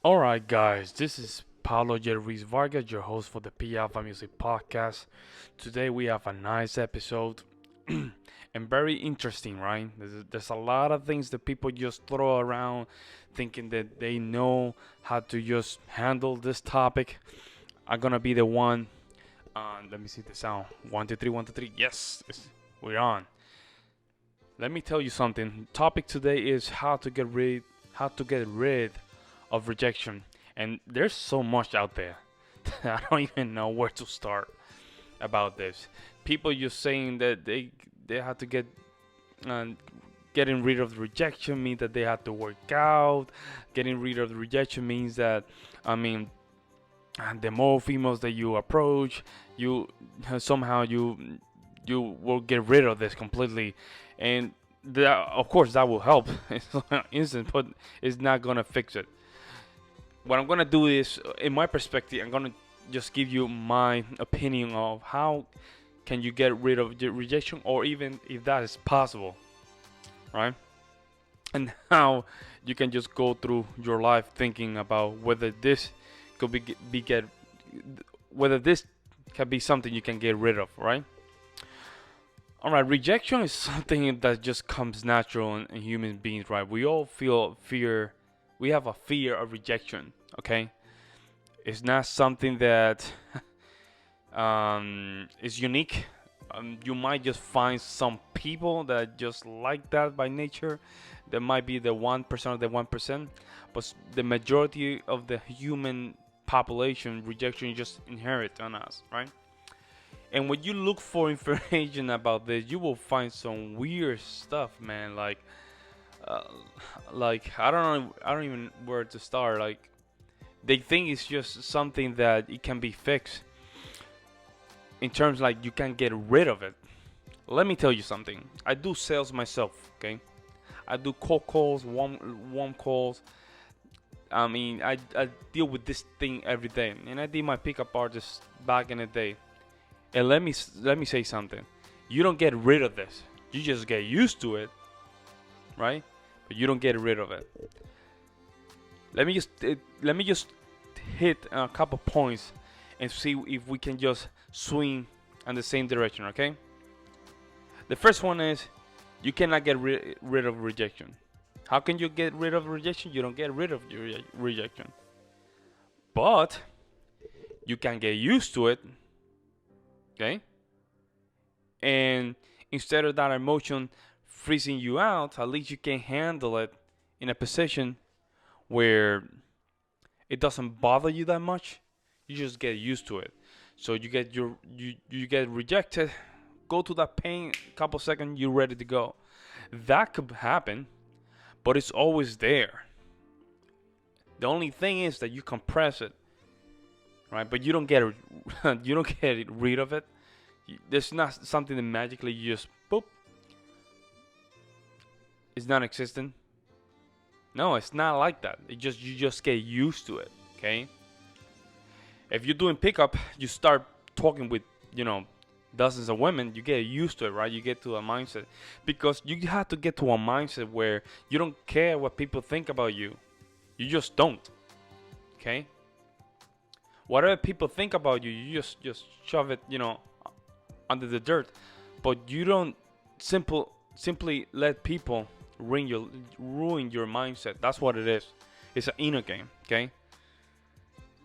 Alright, guys, this is Pablo Ruiz Vargas, your host for the P Alpha Music Podcast. Today we have a nice episode and very interesting, right? There's a lot of things that people just throw around thinking that they know how to just handle this topic. I'm gonna be the one. Let me see the sound. 1, 2, 3, 1, 2, 3. Yes, we're on. Let me tell you something. Topic today is how to get rid of rejection. And there's so much out there. I don't even know where to start about this. People just saying that they have to uh, getting rid of the rejection means that they have to work out. Getting rid of the rejection means that I mean the more females that you approach, you somehow you will get rid of this completely, and that, of course, that will help. It's not instant, but it's not gonna fix it. What I'm gonna do is, in my perspective, I'm gonna just give you my opinion of how can you get rid of the rejection, or even if that is possible, right? And how you can just go through your life thinking about whether this could be get whether this can be something you can get rid of, right? All right, rejection is something that just comes natural in human beings, right? We all feel fear. We have a fear of rejection. Okay, it's not something that is unique. You might just find some people that just like that by nature. There might be the 1% of the 1%, but the majority of the human population, rejection is just inherent on us, right? And when you look for information about this, you will find some weird stuff, man. Uh, like I don't even where to start. Like they think it's just something that it can be fixed. In terms like you can get rid of it. Let me tell you something. I do sales myself. Okay, I do cold calls, warm calls. I deal with this thing every day, and I did my pickup artist back in the day. And let me say something. You don't get rid of this. You just get used to it, right? But you don't get rid of it. Let me just hit a couple points and see if we can just swing in the same direction, okay? The first one is you cannot get rid of rejection. How can you get rid of rejection? You don't get rid of your rejection. But you can get used to it, okay? And instead of that emotion freezing you out, at least you can handle it in a position where it doesn't bother you that much. You just get used to it. So you get rejected, go to that pain, couple seconds, you're ready to go. That could happen, but it's always there. The only thing is that you compress it, right? But you don't get you don't get rid of it. There's not something that magically you just boop. It's not existent. No, it's not like that. You just get used to it. Okay. If you're doing pickup, you start talking with dozens of women. You get used to it, right? You get to a mindset because you have to get to a mindset where you don't care what people think about you. You just don't. Okay. Whatever people think about you, you just shove it, under the dirt. But you don't simply let people ruin your mindset. That's what it is. It's an inner game, okay?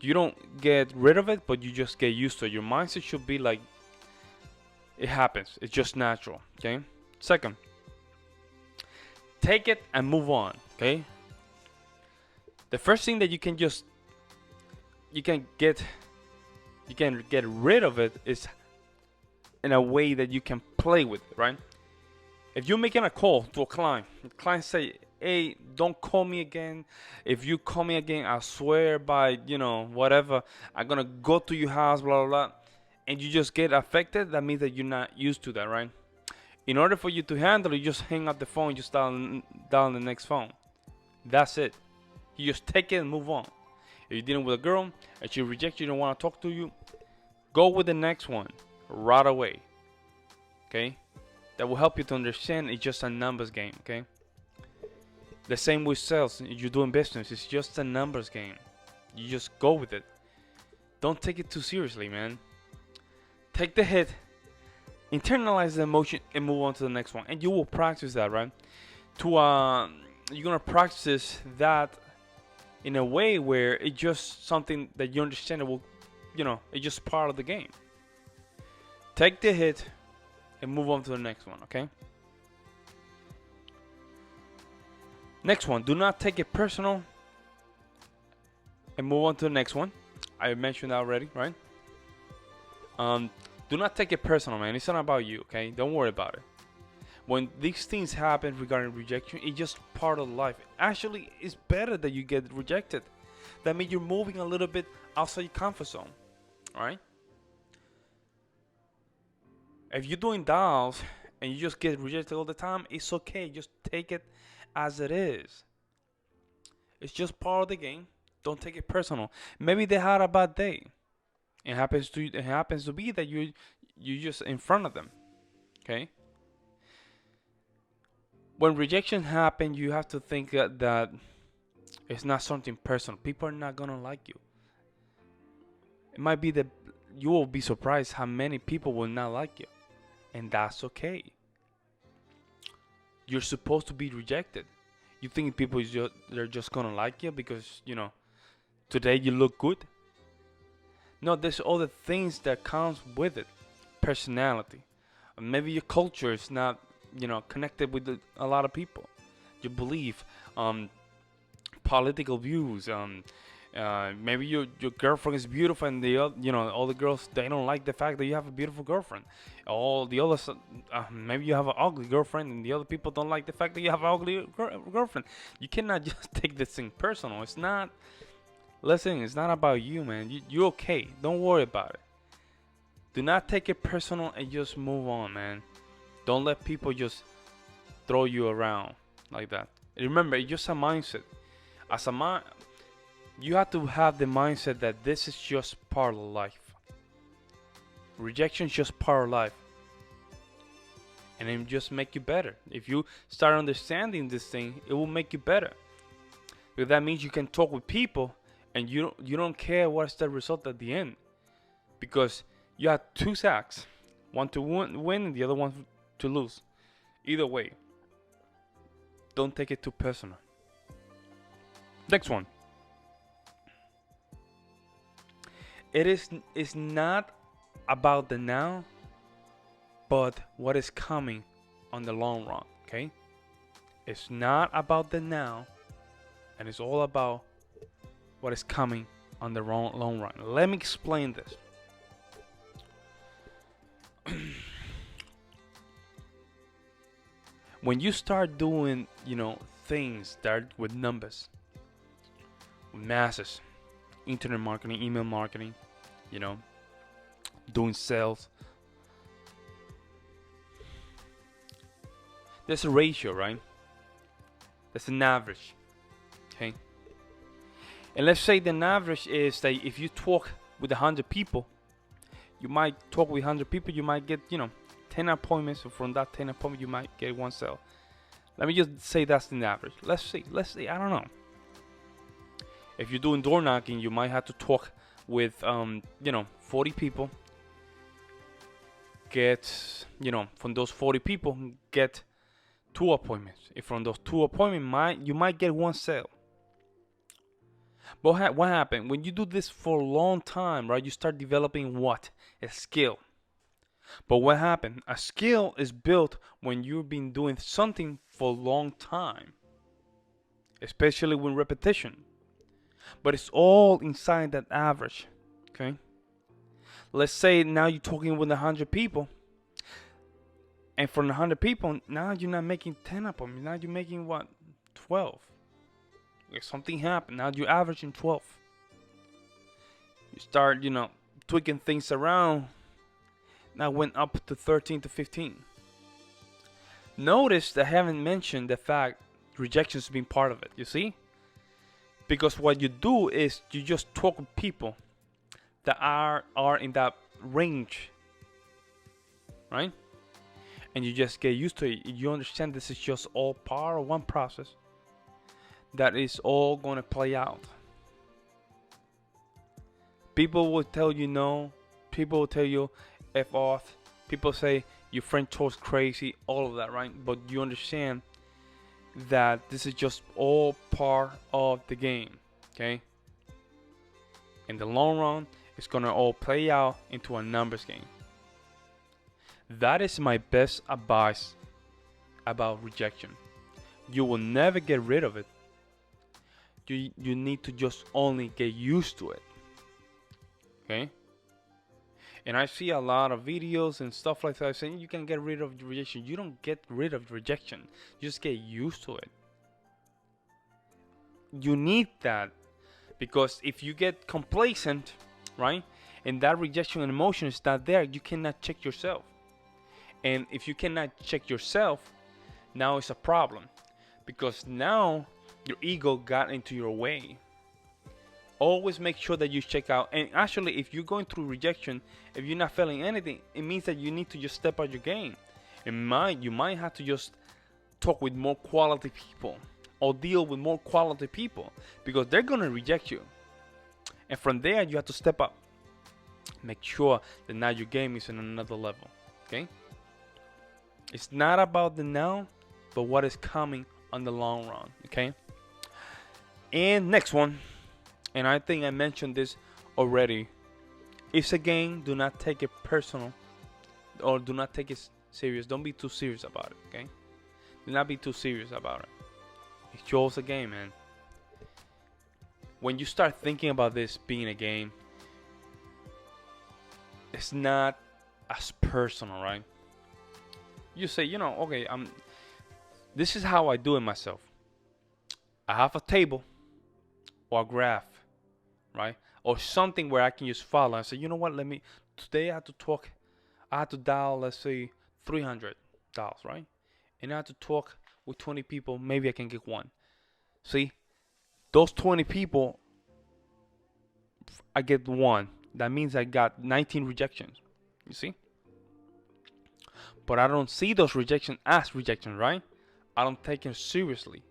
You don't get rid of it, but you just get used to it. Your mindset should be like it happens. It's just natural, okay? Second, take it and move on, okay? The first thing that you can get rid of it is in a way that you can play with it, right? If you're making a call to a client, the client say, "Hey, don't call me again. If you call me again, I swear by whatever, I'm gonna go to your house, blah blah blah," and you just get affected. That means that you're not used to that, right? In order for you to handle it, you just hang up the phone, just down the next phone. That's it. You just take it and move on. If you're dealing with a girl and she rejects you, don't want to talk to you, go with the next one right away. Okay? That will help you to understand it's just a numbers game, okay? The same with sales. You're doing business. It's just a numbers game. You just go with it. Don't take it too seriously, man. Take the hit, internalize the emotion, and move on to the next one. And you will practice that, right? You're gonna practice that in a way where it's just something that you understand. It will, it's just part of the game. Take the hit and move on to the next one. Okay. Next one. Do not take it personal and move on to the next one. I mentioned that already, right? Do not take it personal, man. It's not about you, okay? Don't worry about it. When these things happen regarding rejection, it's just part of life. Actually, it's better that you get rejected. That means you're moving a little bit outside your comfort zone, all right? If you're doing dials and you just get rejected all the time, it's okay. Just take it as it is. It's just part of the game. Don't take it personal. Maybe they had a bad day. It happens to be that you just in front of them. Okay? When rejection happens, you have to think that it's not something personal. People are not gonna like you. It might be that you will be surprised how many people will not like you. And that's okay. You're supposed to be rejected. You think people they're just gonna like you because today you look good? No, there's other things that comes with it. Personality. Maybe your culture is not, connected with a lot of people. Your belief, political views. Maybe your girlfriend is beautiful, and all the girls, they don't like the fact that you have a beautiful girlfriend. All the others, maybe you have an ugly girlfriend, and the other people don't like the fact that you have an ugly girlfriend. You cannot just take this thing personal. It's not. Listen, it's not about you, man. You're okay. Don't worry about it. Do not take it personal and just move on, man. Don't let people just throw you around like that. And remember, it's just a mindset. You have to have the mindset that this is just part of life. Rejection is just part of life. And it just make you better. If you start understanding this thing, it will make you better. Because that means you can talk with people and you don't care what's the result at the end. Because you have two sacks. One to win and the other one to lose. Either way. Don't take it too personal. Next one. It's not about the now, but what is coming on the long run, okay? It's not about the now, and it's all about what is coming on the long run. Let me explain this. When you start doing, things that are with numbers, with masses, internet marketing, email marketing, doing sales, there's a ratio, right? There's an average, okay? And let's say the average is that if you talk with 100 people, you might talk with 100 people, you might get, 10 appointments, and from that 10 appointments, you might get one sale. Let me just say that's the average. Let's see, I don't know. If you're doing door knocking, you might have to talk with, 40 people. Get, from those 40 people, get 2 appointments. If from those 2 appointments, you might get one sale. But what happened? When you do this for a long time, right, you start developing what? A skill. But what happened? A skill is built when you've been doing something for a long time. Especially with repetition. But it's all inside that average. Okay? Let's say now you're talking with 100 people. And from 100 people, now you're not making 10 appointments. Now you're making what? 12. If something happened, now you're averaging 12. You start, tweaking things around. Now went up to 13 to 15. Notice that I haven't mentioned the fact rejections being part of it. You see? Because what you do is you just talk with people that are in that range, right? And you just get used to it. You understand this is just all part of one process. that is all gonna play out. People will tell you no. People will tell you F off. People say your friend chose crazy. All of that, right? But you understand that this is just all part of the game. Okay? In the long run, it's gonna all play out into a numbers game. That is my best advice about rejection. You will never get rid of it. You need to just only get used to it. Okay? And I see a lot of videos and stuff like that saying you can get rid of rejection. You don't get rid of rejection. You just get used to it. You need that, because if you get complacent, right, and that rejection and emotion is not there, you cannot check yourself. And if you cannot check yourself, now it's a problem, because now your ego got into your way. Always make sure that you check out. And actually, if you're going through rejection, if you're not feeling anything, it means that you need to just step out your game. You might have to just talk with more quality people or deal with more quality people, because they're gonna reject you. And from there, you have to step up. Make sure that now your game is in another level. Okay? It's not about the now, but what is coming on the long run. Okay? And next one, and I think I mentioned this already. It's a game. Do not take it personal, or do not take it serious. Don't be too serious about it. Okay? Do not be too serious about it. It's just a game, man. When you start thinking about this being a game, it's not as personal, right? You say, okay, this is how I do it myself. I have a table or a graph, right? Or something where I can just follow and say, you know what, today I have to dial, let's say, 300 dials, right? And I have to talk with 20 people, maybe I can get one. See, those 20 people, I get one. That means I got 19 rejections, you see? But I don't see those rejections as rejection, right? I don't take them seriously.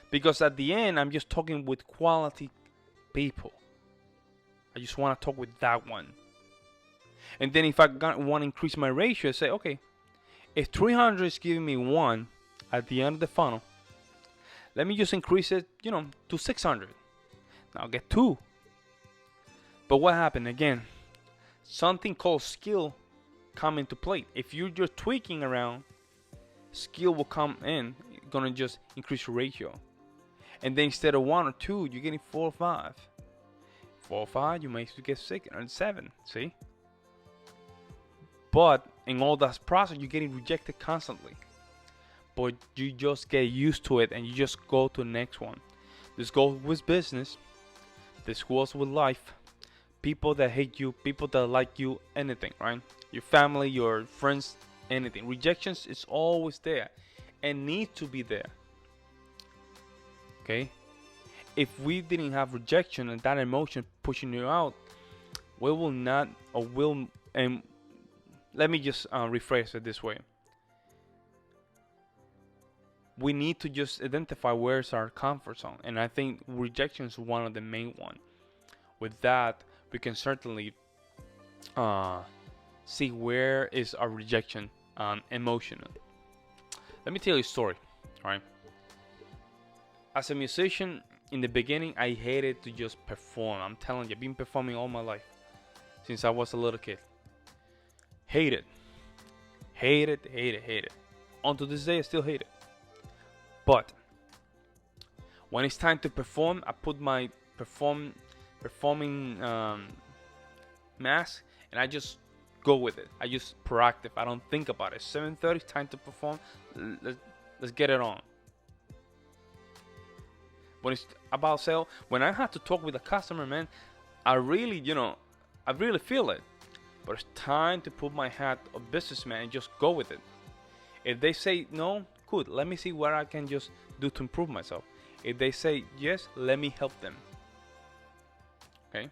Because at the end, I'm just talking with quality people. I just want to talk with that one. And then if I want to increase my ratio, I say, okay, if 300 is giving me one at the end of the funnel, let me just increase it, to 600. Now I'll get two. But what happened again? Something called skill come into play. If you're just tweaking around, skill will come in. It's gonna just increase your ratio. And then instead of 1 or 2, you're getting 4 or 5. 4 or 5, you may get 6 and 7. See? But in all that process, you're getting rejected constantly. But you just get used to it and you just go to the next one. This goes with business. This goes with life. People that hate you, people that like you, anything, right? Your family, your friends, anything. Rejections is always there and need to be there. Okay? If we didn't have rejection and that emotion pushing you out, we will not, or will, and let me just rephrase it this way. We need to just identify where's our comfort zone, and I think rejection is one of the main one. With that, we can certainly see where is our rejection emotional. Let me tell you a story. All right. As a musician, in the beginning, I hated to just perform. I'm telling you, I've been performing all my life since I was a little kid. Hate it. Hate it, hate it, hate it. Until this day, I still hate it. But when it's time to perform, I put my performing mask and I just go with it. I just proactive. I don't think about it. 7:30, time to perform. Let's get it on. When it's about sale, when I have to talk with a customer, man, I really feel it. But it's time to put my hat of businessman and just go with it. If they say no, good. Let me see what I can just do to improve myself. If they say yes, let me help them. Okay?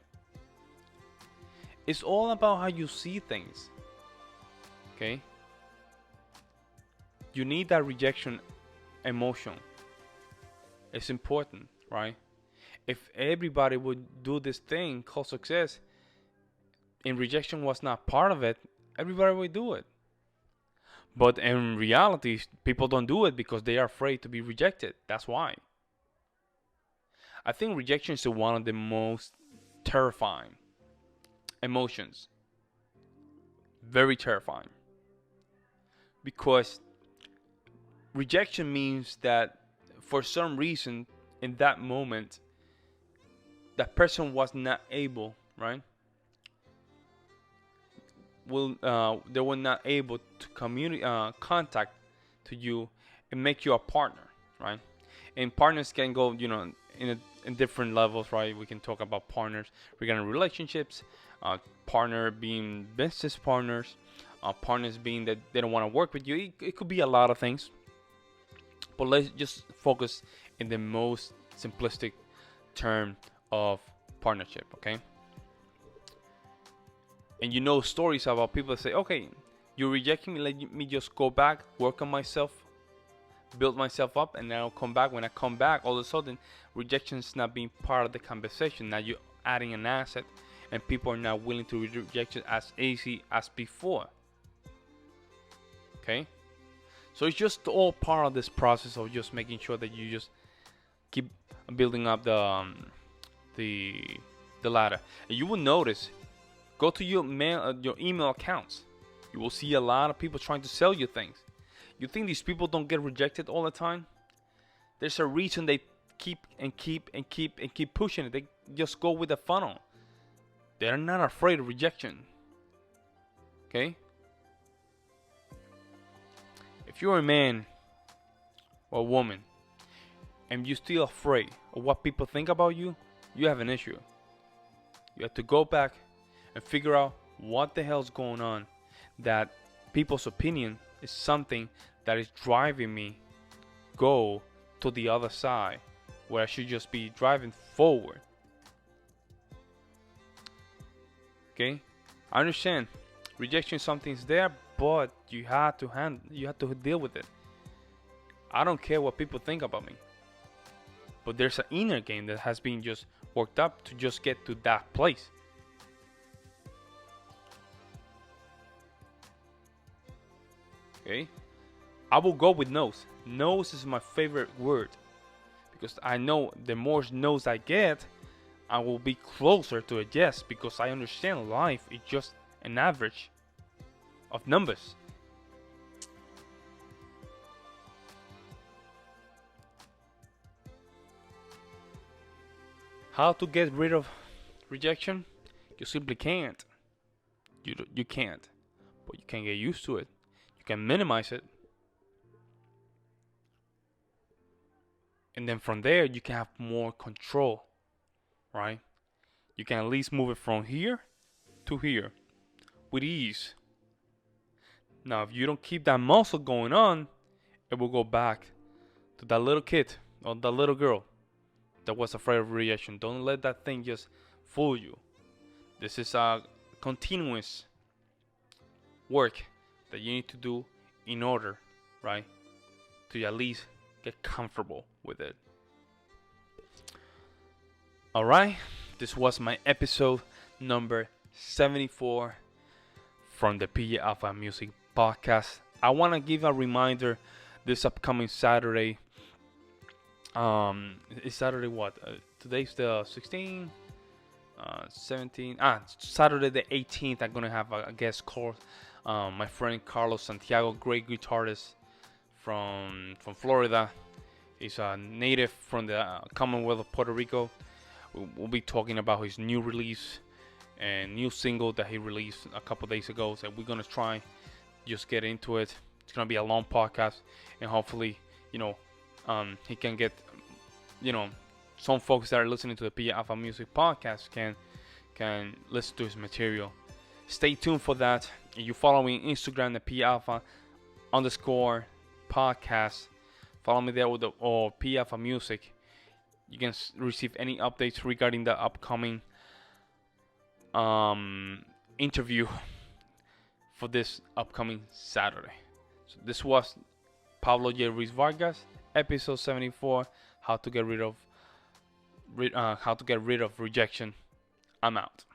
It's all about how you see things. Okay? You need that rejection emotion. It's important, right? If everybody would do this thing called success and rejection was not part of it, everybody would do it. But in reality, people don't do it because they are afraid to be rejected. That's why. I think rejection is one of the most terrifying emotions. Very terrifying. Because rejection means that for some reason in that moment, that person was not able, right? They were not able to contact to you and make you a partner, right? And partners can go, in different levels, right? We can talk about partners regarding relationships, partner being business partners, partners being that they don't want to work with you. It could be a lot of things, but let's just focus in the most simplistic term of partnership, okay? And stories about people that say, okay, you're rejecting me, let me just go back, work on myself, build myself up, and then I'll come back. When I come back, all of a sudden, rejection is not being part of the conversation. Now you're adding an asset, and people are not willing to reject it as easy as before. Okay? So it's just all part of this process of just making sure that you just keep building up the ladder. And you will notice, go to your email accounts. You will see a lot of people trying to sell you things. You think these people don't get rejected all the time? There's a reason they keep pushing it. They just go with the funnel. They're not afraid of rejection. Okay? If you're a man or a woman and you're still afraid of what people think about you, you have an issue. You have to go back and figure out what the hell's going on. That people's opinion is something that is driving me go to the other side where I should just be driving forward. Okay? I understand rejection something's there, but you have to deal with it. I don't care what people think about me. But there's an inner game that has been just worked up to just get to that place. Okay? I will go with no's. No's is my favorite word. Because I know the more no's I get, I will be closer to a yes. Because I understand life is just an average of numbers. How to get rid of rejection? You simply can't. You can't. But you can get used to it. You can minimize it. And then from there, you can have more control. Right? You can at least move it from here to here with ease. Now, if you don't keep that muscle going on, it will go back to that little kid or that little girl that was afraid of rejection. Don't let that thing just fool you. This is a continuous work that you need to do in order, right, to at least get comfortable with it. Alright, this was my episode number 74 from the PJ Alpha Music Podcast. I want to give a reminder this upcoming Saturday. It's Saturday what? Today's the 16th, 17th. Saturday the 18th. I'm gonna have a guest call. My friend Carlos Santiago, great guitarist from Florida. He's a native from the Commonwealth of Puerto Rico. We'll be talking about his new release and new single that he released a couple days ago. So we're gonna try just get into it. It's gonna be a long podcast, and hopefully, he can get, some folks that are listening to the PJ Alpha Music Podcast can listen to his material. Stay tuned for that. You follow me on Instagram, the PJ Alpha _ podcast. Follow me there with or PJ Alpha Music. You can receive any updates regarding the upcoming interview for this upcoming Saturday. So this was Pablo Ruiz Vargas, episode 74, how to get rid of rejection, I'm out.